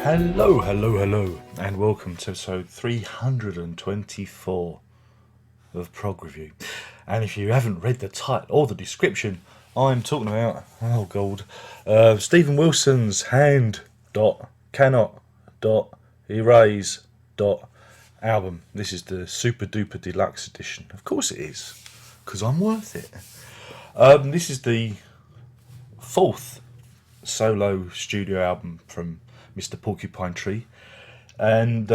Hello, hello, hello, and welcome to episode 324 of Prog Review. And if you haven't read the title or the description, I'm talking about, oh god, Stephen Wilson's Hand Cannot Erase album. This is the Super Duper Deluxe edition. Of course it is, because I'm worth it. This is the fourth solo studio album from Mr. Porcupine Tree, and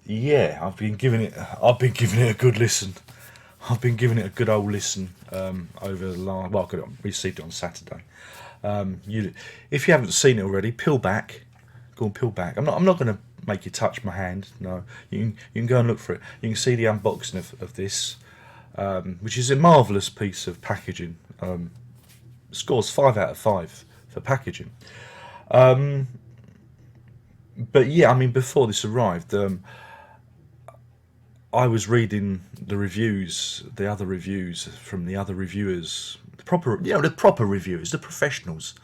yeah, I've been giving it a good listen. I've been giving it a good old listen over the last. Well, I received it on Saturday. If you haven't seen it already, peel back. Go and peel back. I'm not going to make you touch my hand. No, you can go and look for it. You can see the unboxing of this, which is a marvellous piece of packaging. Scores 5 out of 5 for packaging. But yeah, I mean, before this arrived, I was reading the reviews, the other reviews from the other reviewers, the proper reviewers, the professionals,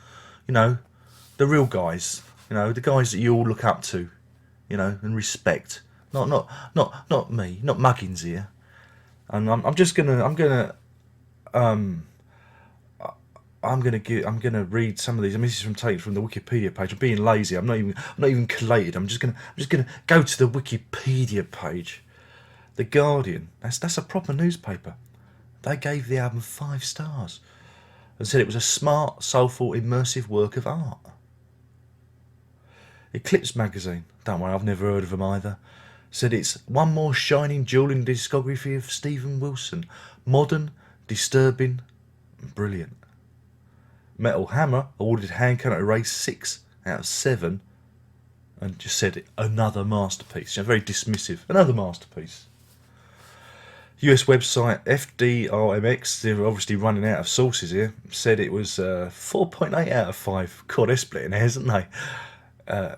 the real guys, the guys that you all look up to, and respect. Not me, not Muggins here. And I'm gonna read some of these. I mean, this is taken from the Wikipedia page. I'm being lazy. I'm not even collated. I'm just gonna go to the Wikipedia page. The Guardian. That's a proper newspaper. They gave the album 5 stars and said it was a smart, soulful, immersive work of art. Eclipse magazine. Don't worry, I've never heard of them either. Said it's one more shining jewel in the discography of Stephen Wilson. Modern, disturbing, and brilliant. Metal Hammer awarded Hand Cannot Erase 6 out of 7 and just said another masterpiece. Very dismissive. Another masterpiece. US website FDRMX, they're obviously running out of sources here, said it was 4.8 out of 5. God, they're splitting hairs, aren't they?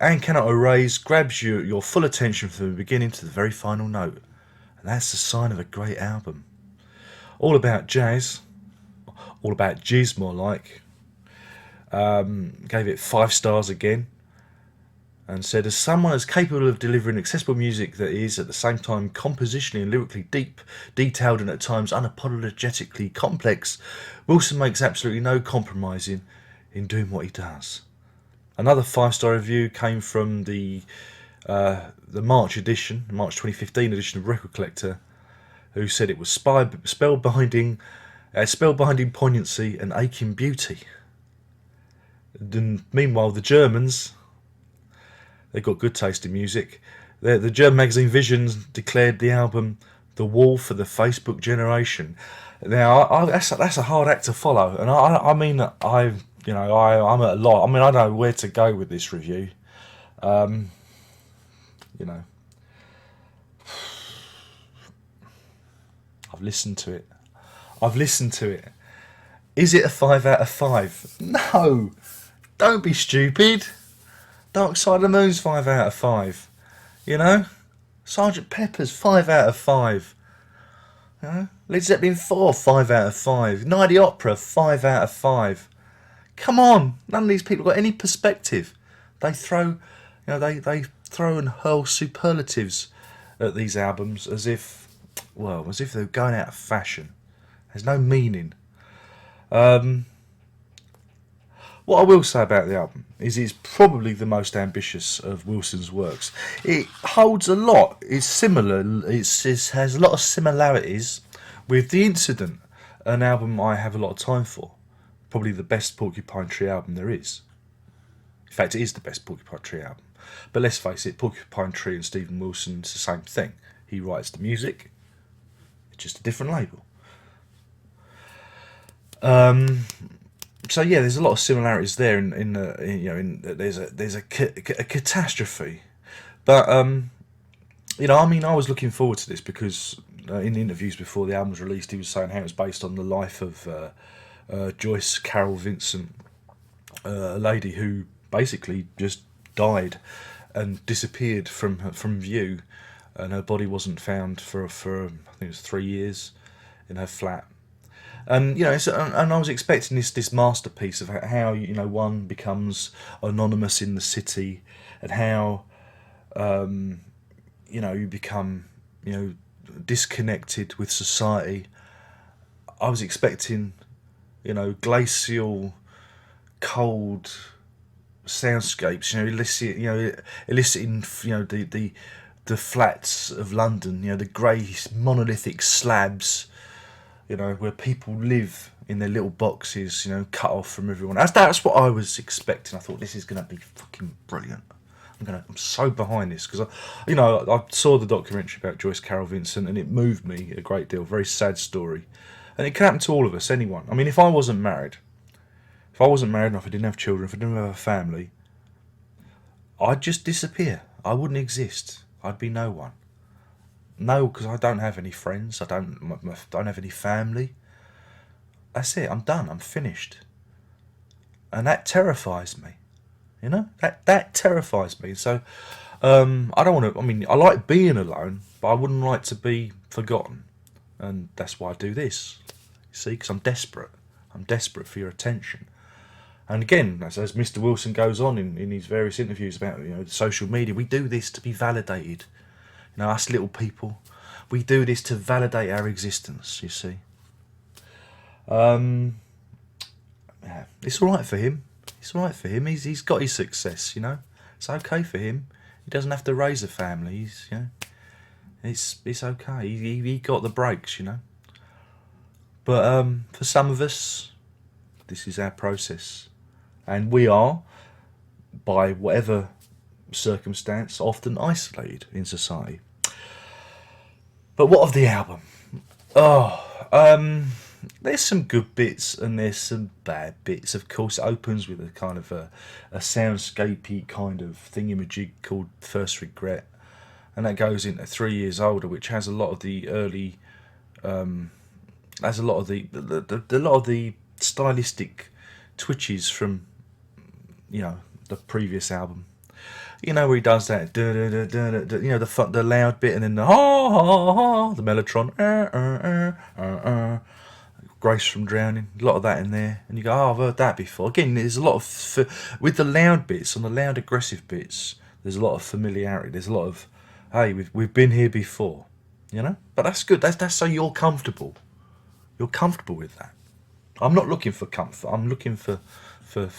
Hand Cannot Erase grabs your full attention from the beginning to the very final note. And that's the sign of a great album. All about jazz. All about jizz, more like. Gave it 5 stars again, and said, as someone as capable of delivering accessible music that is at the same time compositionally and lyrically deep, detailed, and at times unapologetically complex, Wilson makes absolutely no compromising in doing what he does. Another 5-star review came from the March 2015 edition of Record Collector, who said it was spellbinding poignancy and aching beauty. And meanwhile, the Germans, they've got good taste in music. The German magazine Visions declared the album the wall for the Facebook generation. Now, that's a hard act to follow, and I'm at a lot. I mean, I don't know where to go with this review. I've listened to it. Is it a 5 out of 5? No! Don't be stupid. Dark Side of the Moon's 5 out of 5. Sergeant Pepper's 5 out of 5. Led Zeppelin 4, 5 out of 5. Night at the Opera, 5 out of 5. Come on, none of these people got any perspective. They throw and hurl superlatives at these albums as if they're going out of fashion. There's no meaning. What I will say about the album is it's probably the most ambitious of Wilson's works. It holds a lot. It's similar. It has a lot of similarities with The Incident, an album I have a lot of time for. Probably the best Porcupine Tree album there is. In fact, it is the best Porcupine Tree album. But let's face it, Porcupine Tree and Stephen Wilson, it's the same thing. He writes the music. It's just a different label. So yeah, there's a lot of similarities there. There's a catastrophe, but I was looking forward to this because in interviews before the album was released, he was saying how it was based on the life of Joyce Carol Vincent, a lady who basically just died and disappeared from view, and her body wasn't found for I think it was 3 years in her flat. And and I was expecting this masterpiece of how one becomes anonymous in the city, and how you become disconnected with society. I was expecting glacial, cold soundscapes, eliciting the flats of London, the grey monolithic slabs, where people live in their little boxes, cut off from everyone. That's what I was expecting. I thought this is going to be fucking brilliant. I'm so behind this because I saw the documentary about Joyce Carol Vincent and it moved me a great deal. Very sad story, and it can happen to all of us, anyone. I mean, if I wasn't married and if I didn't have children, if I didn't have a family, I'd just disappear. I wouldn't exist. I'd be no one. No, because I don't have any friends. I don't have any family. That's it. I'm done. I'm finished. And that terrifies me. That terrifies me. So I don't want to. I mean, I like being alone, but I wouldn't like to be forgotten. And that's why I do this. You see, because I'm desperate. I'm desperate for your attention. And again, as Mr. Wilson goes on in his various interviews about social media, we do this to be validated. Us little people, we do this to validate our existence. You see, yeah, it's all right for him. It's all right for him. He's got his success. It's okay for him. He doesn't have to raise a family. It's okay. He got the breaks. But for some of us, this is our process. And we are, by whatever circumstance, often isolated in society. But what of the album? There's some good bits and there's some bad bits. Of course, it opens with a kind of a soundscapey kind of thingamajig called First Regret. And that goes into 3 Years Older, which has a lot of the early... has a lot of the stylistic twitches from the previous album, where he does that, the loud bit, and then the the mellotron, Grace from Drowning, a lot of that in there, and you go, I've heard that before. Again, there's a lot of with the loud bits, on the loud aggressive bits, there's a lot of familiarity. There's a lot of, hey, we've been here before, But that's good. That's so you're comfortable. You're comfortable with that. I'm not looking for comfort. I'm looking for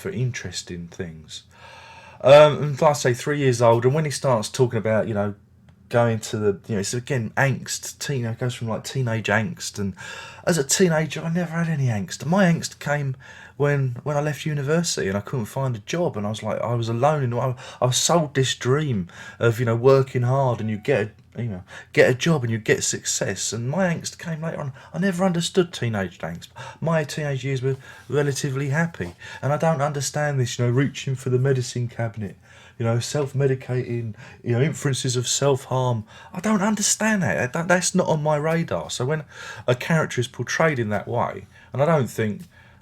interesting things. And like I say, 3 years old, and when he starts talking about, going to the, it's again angst. It goes from like teenage angst, and as a teenager, I never had any angst. My angst came when I left university and I couldn't find a job, and I was alone, and I was sold this dream of working hard and you get a job and you get success. And my angst came later on. I never understood teenage angst. My teenage years were relatively happy, and I don't understand this. Reaching for the medicine cabinet. Self-medicating, inferences of self-harm. I don't understand that. That's not on my radar. So when a character is portrayed in that way, and I don't think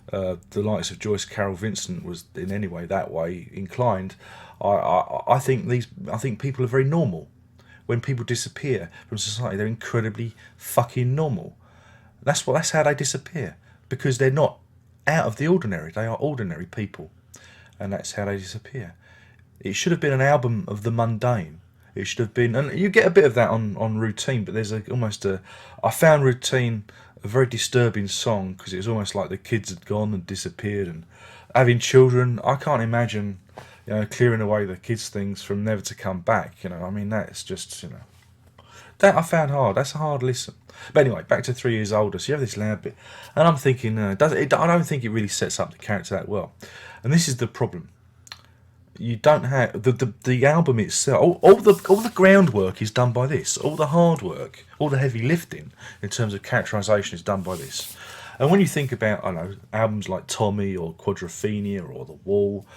the likes of Joyce Carol Vincent was in any way that way inclined, I think people are very normal. When people disappear from society, they're incredibly fucking normal. That's how they disappear, because they're not out of the ordinary. They are ordinary people, and that's how they disappear. It should have been an album of the mundane. It should have been, and you get a bit of that on Routine, but there's I found Routine a very disturbing song, because it was almost like the kids had gone and disappeared, and having children, I can't imagine, clearing away the kids' things from never to come back. I mean, that's just, that I found hard. That's a hard listen. But anyway, back to 3 Years Older. So you have this loud bit, and I'm thinking, I don't think it really sets up the character that well, and this is the problem. You don't have the album itself. All the groundwork is done by this. All the hard work, all the heavy lifting in terms of characterisation is done by this. And when you think about, albums like Tommy or Quadrophenia or The Wall,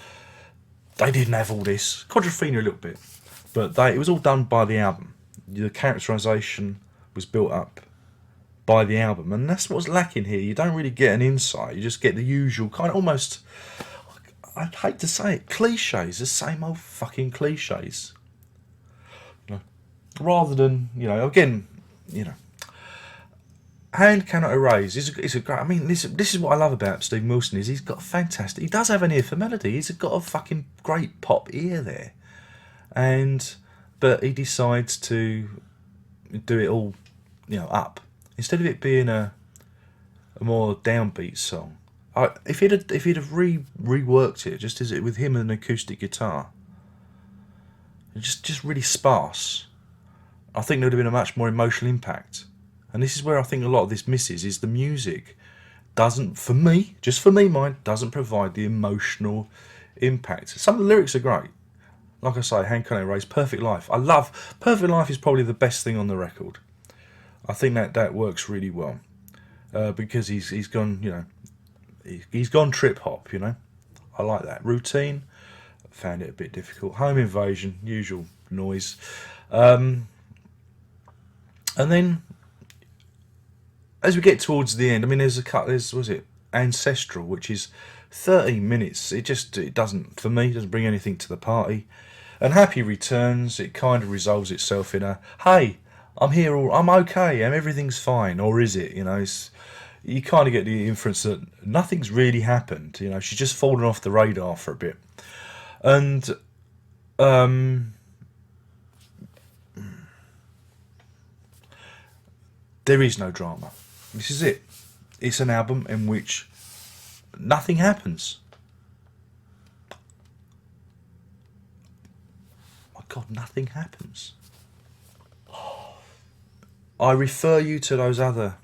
they didn't have all this. Quadrophenia a little bit, but it was all done by the album. The characterisation was built up by the album, and that's what's lacking here. You don't really get an insight. You just get the usual kind of almost, I'd hate to say it, cliches, the same old fucking cliches. Rather than, again, Hand Cannot Erase is a great. I mean, this is what I love about Stephen Wilson is he's got fantastic. He does have an ear for melody. He's got a fucking great pop ear there, but he decides to do it all, up instead of it being a more downbeat song. If he'd have reworked it just as it with him and an acoustic guitar, just really sparse, I think there would have been a much more emotional impact. And this is where I think a lot of this misses is the music doesn't, for me, mine, doesn't provide the emotional impact. Some of the lyrics are great. Like I say, Hand Cannot Erase, Perfect Life. I love Perfect Life is probably the best thing on the record. I think that works really well because he's gone, he's gone trip hop. I like that. Routine, found it a bit difficult. Home Invasion, usual noise, and then as we get towards the end, I mean, there's was it Ancestral, which is 13 minutes. It doesn't, for me, doesn't bring anything to the party. And Happy Returns, it kind of resolves itself in a, hey, I'm here, I'm okay, and everything's fine, or is it? You kind of get the inference that nothing's really happened. She's just fallen off the radar for a bit, and there is no drama. This is it. It's an album in which nothing happens. My God, nothing happens. I refer you to those other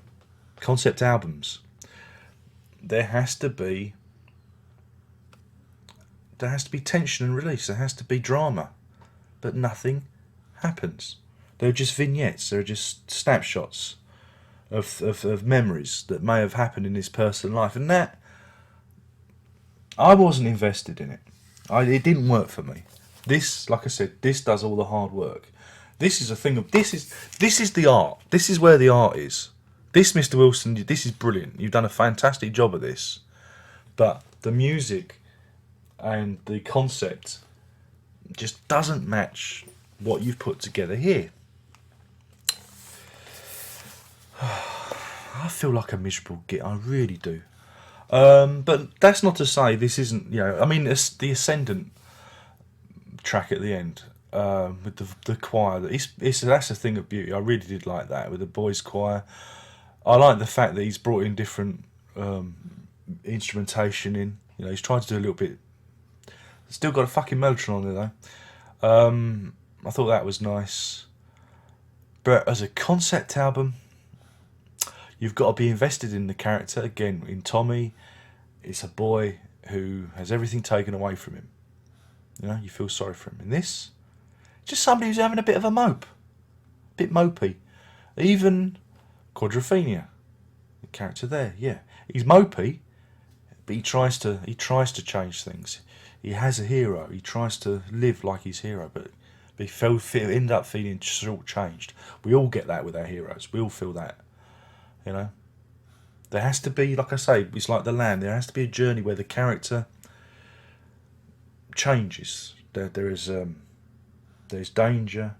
concept albums. There has to be tension and release. There has to be drama, but nothing happens. They're just vignettes. They're just snapshots of memories that may have happened in this person's life, and that I wasn't invested in it. It didn't work for me. This, like I said, this does all the hard work. This is a thing of this is the art. This is where the art is. This, Mr. Wilson, this is brilliant. You've done a fantastic job of this, but the music and the concept just doesn't match what you've put together here. I feel like a miserable git. I really do. But that's not to say this isn't. I mean, it's the Ascendant track at the end with the choir. That's a thing of beauty. I really did like that with the boys' choir. I like the fact that he's brought in different instrumentation in. He's trying to do a little bit. Still got a fucking Mellotron on there though. I thought that was nice. But as a concept album, you've got to be invested in the character. Again, in Tommy, it's a boy who has everything taken away from him. You feel sorry for him. In this, just somebody who's having a bit of a mope. A bit mopey. Even Quadrophenia, the character there, yeah. He's mopey, but he tries to change things. He has a hero. He tries to live like his hero, but he end up feeling short-changed. We all get that with our heroes. We all feel that. There has to be, like I say, it's like the Lamb. There has to be a journey where the character changes. There's danger.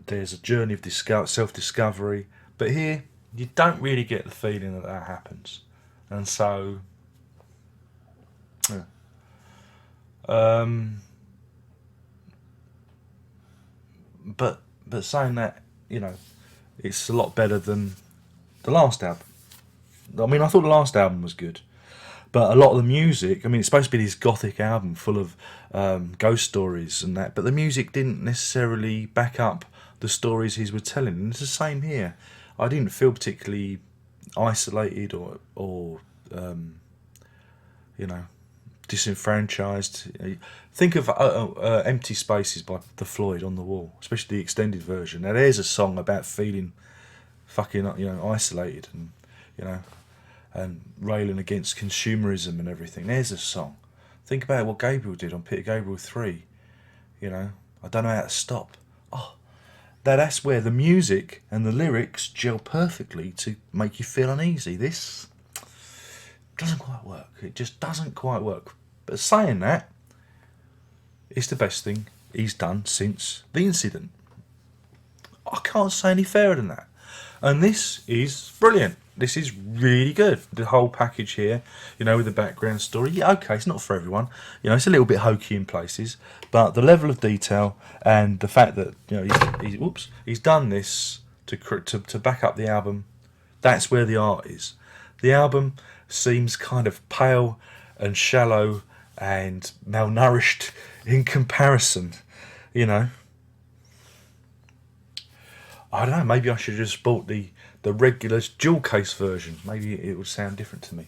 There's a journey of self-discovery. But here, you don't really get the feeling that happens, and so, yeah. But saying that, it's a lot better than the last album. I mean, I thought the last album was good, but a lot of the music, I mean, it's supposed to be this gothic album full of ghost stories and that, but the music didn't necessarily back up the stories he was telling. And it's the same here. I didn't feel particularly isolated or disenfranchised. Think of Empty Spaces by The Floyd on the Wall, especially the extended version. Now there's a song about feeling fucking isolated and railing against consumerism and everything. There's a song. Think about what Gabriel did on Peter Gabriel 3. I don't know how to stop. That's where the music and the lyrics gel perfectly to make you feel uneasy. This doesn't quite work. It just doesn't quite work. But saying that, it's the best thing he's done since The Incident. I can't say any fairer than that. And this is brilliant. This is really good. The whole package here, you know, with the background story. Yeah, okay, it's not for everyone. You know, it's a little bit hokey in places, but the level of detail and the fact that, you know, he's done this to back up the album. That's where the art is. The album seems kind of pale and shallow and malnourished in comparison. You know, I don't know. Maybe I should have just bought the regular jewel case version. Maybe it would sound different to me.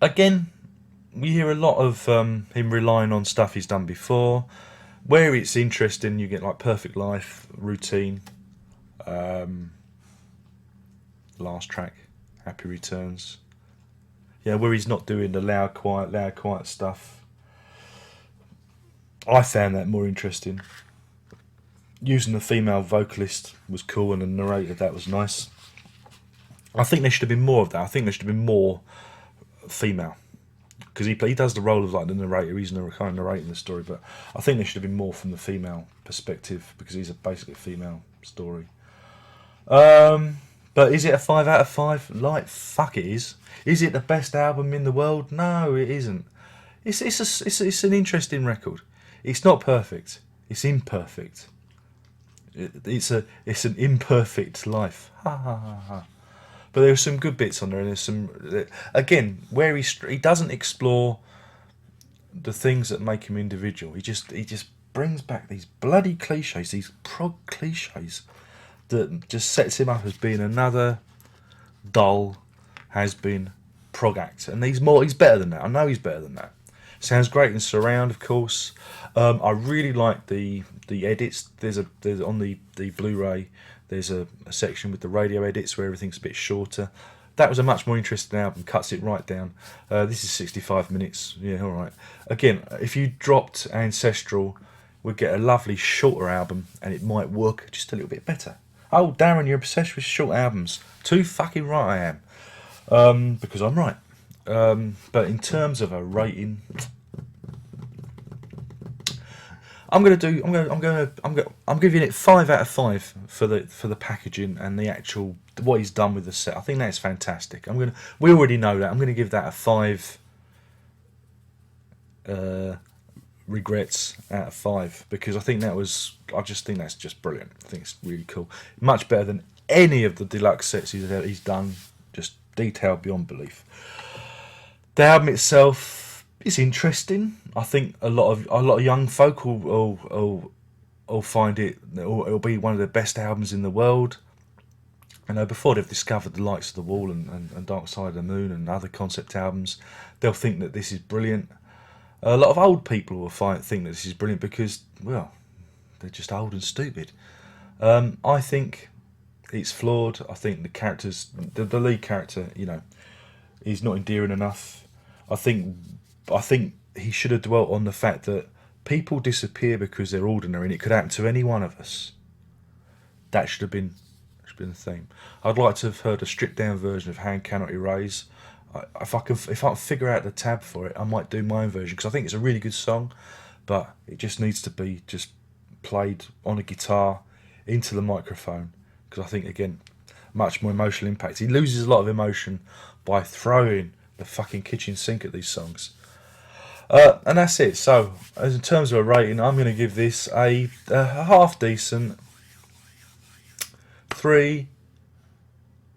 Again, we hear a lot of him relying on stuff he's done before. Where it's interesting, you get like Perfect Life, Routine, last track, Happy Returns. Yeah, where he's not doing the loud, quiet stuff. I found that more interesting. Using the female vocalist was cool, and the narrator, that was nice. I think there should have been more of that. I think there should have been more female, because he does the role of like the narrator. He's kind of narrating the story, but I think there should have been more from the female perspective, because he's basically a female story. But is it a 5 out of 5? Like, fuck it is. Is it the best album in the world? No, it isn't. It's an interesting record. It's not perfect. It's imperfect. It's an imperfect life. Ha ha ha ha. But there are some good bits on there, and there's some, again, where he doesn't explore the things that make him individual. He just brings back these bloody cliches, these prog cliches, that just sets him up as being another dull, has-been prog act. And he's better than that. I know he's better than that. Sounds great in surround, of course. I really like the edits. There's on the Blu-ray. There's a section with the radio edits where everything's a bit shorter. That was a much more interesting album. Cuts it right down. This is 65 minutes. Yeah, all right. Again, if you dropped Ancestral, we'd get a lovely shorter album, and it might work just a little bit better. Oh, Darren, you're obsessed with short albums. Too fucking right I am. Because I'm right. But in terms of a rating, I'm giving it 5 out of 5 for the packaging and the actual what he's done with the set. I think that's fantastic. We already know that. I'm gonna give that a 5 regrets out of 5, because I just think that's just brilliant. I think it's really cool. Much better than any of the deluxe sets he's done. Just detailed beyond belief. The album itself is interesting. I think a lot of young folk will find it'll be one of the best albums in the world. You know, before they've discovered the likes of The Wall and Dark Side of the Moon and other concept albums, they'll think that this is brilliant. A lot of old people will think that this is brilliant because, well, they're just old and stupid. I think it's flawed. I think the characters, the lead character, you know, is not endearing enough. I think he should have dwelt on the fact that people disappear because they're ordinary, and it could happen to any one of us. That should have been the theme. I'd like to have heard a stripped down version of Hand Cannot Erase. If I can figure out the tab for it, I might do my own version, because I think it's a really good song, but it just needs to be just played on a guitar into the microphone, because I think, again, much more emotional impact. He loses a lot of emotion by throwing the fucking kitchen sink at these songs. And that's it. So, as in terms of a rating, I'm going to give this a half decent 3.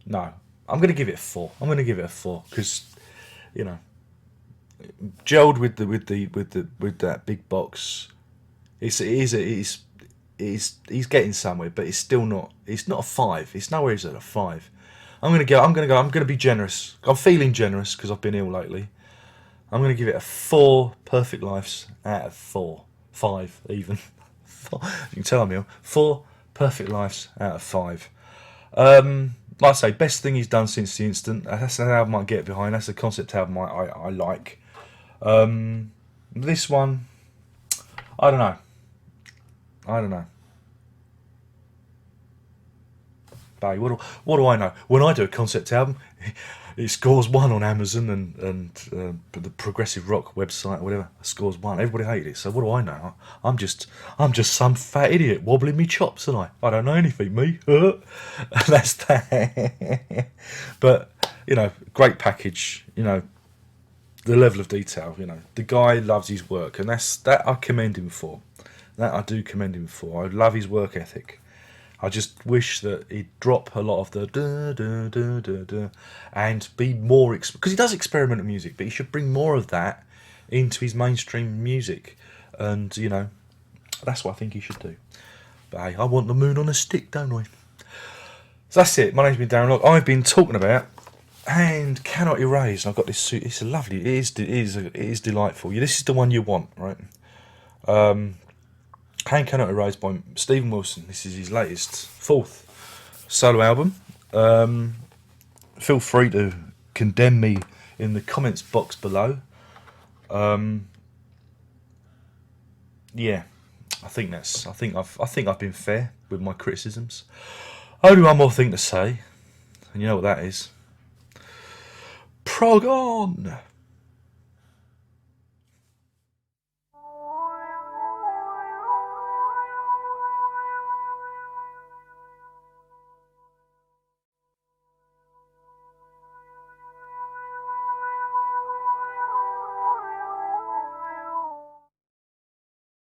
No, I'm going to give it a 4. I'm going to give it a 4 because, you know, gelled with that big box. He's getting somewhere, but it's still not. It's not a 5. It's nowhere near a 5. I'm going to be generous. I'm feeling generous because I've been ill lately. I'm going to give it a 4 Perfect Lives out of 4. 5 even. You can tell I'm ill. 4 Perfect Lives out of 5. Like I say, best thing he's done since The Instant. That's an album I can get behind. That's a concept album I like. This one, I don't know. Babe, what do I know? When I do a concept album, It scores 1 on Amazon and the progressive rock website or whatever scores 1. Everybody hated it. So what do I know? I'm just some fat idiot wobbling me chops, and I don't know anything, me. That's that. But great package. The level of detail. The guy loves his work, and that I commend him for. That I do commend him for. I love his work ethic. I just wish that he'd drop a lot of the da da da da da and be more because he does experimental music, but he should bring more of that into his mainstream music, and that's what I think he should do. But hey, I want the moon on a stick, don't I? So that's it. My name's been Darren Locke. I've been talking about And Cannot Erase. And I've got this suit. It's a lovely. It is delightful. Yeah, this is the one you want, right? And Cannot Erase by Stephen Wilson. This is his latest, 4th solo album. Feel free to condemn me in the comments box below. Yeah, I think I've been fair with my criticisms. Only one more thing to say, and you know what that is. Prog on!